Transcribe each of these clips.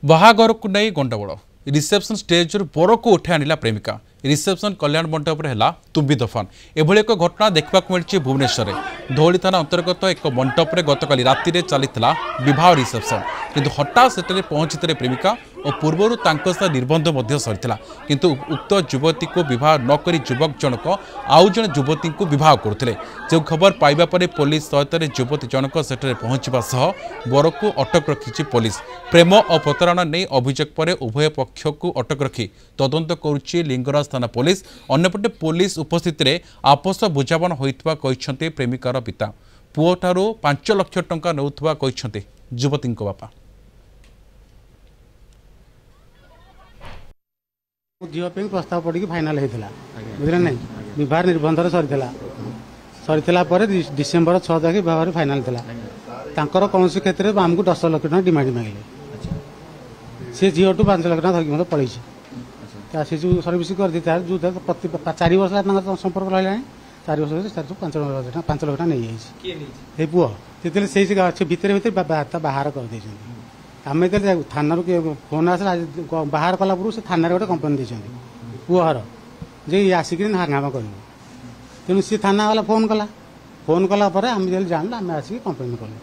बाहागर को नहीं गंडगोल reception stage बर को उठे आनिला प्रेमिका रिसेप्शन कल्याण मंडप है तुम्बी तोफान एभली एक घटना देखा मिली भुवनेश्वर धौली थाना अंतर्गत एक मंडप गतकाली राति चली विवाह रिसेप्शन किंतु हठात से पहुंची प्रेमिका और पूर्वर सह निर्बंध सरी किंतु उक्त युवती को विवाह नक युवक जनक आउ जन युवती को विवाह करते जो खबर पाइबा पर पुलिस सहित युवती जनक सेठे पहुंचा सह बर को अटक रखी पुलिस प्रेम और प्रतारणा नहीं अभियोग पर उभय पक्ष को अटक रखी तदंत करुच्ची लिंगराज थाना पुलिस अन्यपटे पुलिस उपस्थित रे आपस बुझामणा होइतबा कहिसंते प्रेमिकार पिता पुओ ठारो 5 लाख टंका नउथबा कहिसंते युवती बापा झील प्रस्ताव पड़ी फाइनाल होता बुझे ना बह निर्बंधर सरी डिसेम्बर 6 तारीख बह फाइनाल था कौन क्षेत्र में आमको 10 लाख टका डिमांड मांगे सी झील टू 5 लाख टका धरिक पलि सी जो सर्विस कर जो 4 वर्ष संपर्क रहा 4 वर्ष 5 लाख टका नहीं जाए पुओ से भितर बाहर कर आम थाना फोन आसला बाहर कला से थाना गोटे कंप्लेन देते पुअर जे आसिक हंगामा कर तेणु सी थाना वाला फोन कला आम जो जान आम आसिक कंप्लेन कलु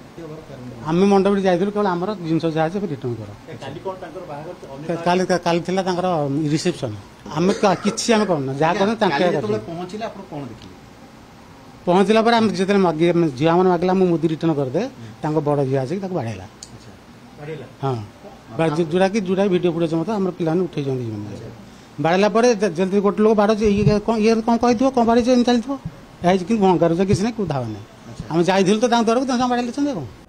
आम मंडप जाइलु केवल आम जिनस जहाँ रिटर्न कर काली रिसेप्शन आम कि आम करना जहाँ कर पहुँचला आम जो झील मैंने मागला मुदी रिटर्न करदे बड़ झी आसिक बाढ़ेला हाँ जोड़ा कि वीडियो फुटेज मत आम पे उठे बाड़ेला जल्दी गोटे लोग बाड़ ये कौन कही कौन बाड़ी चलती कि भंगार किसी ना धावा नहीं आम जाइलु तो बाड़े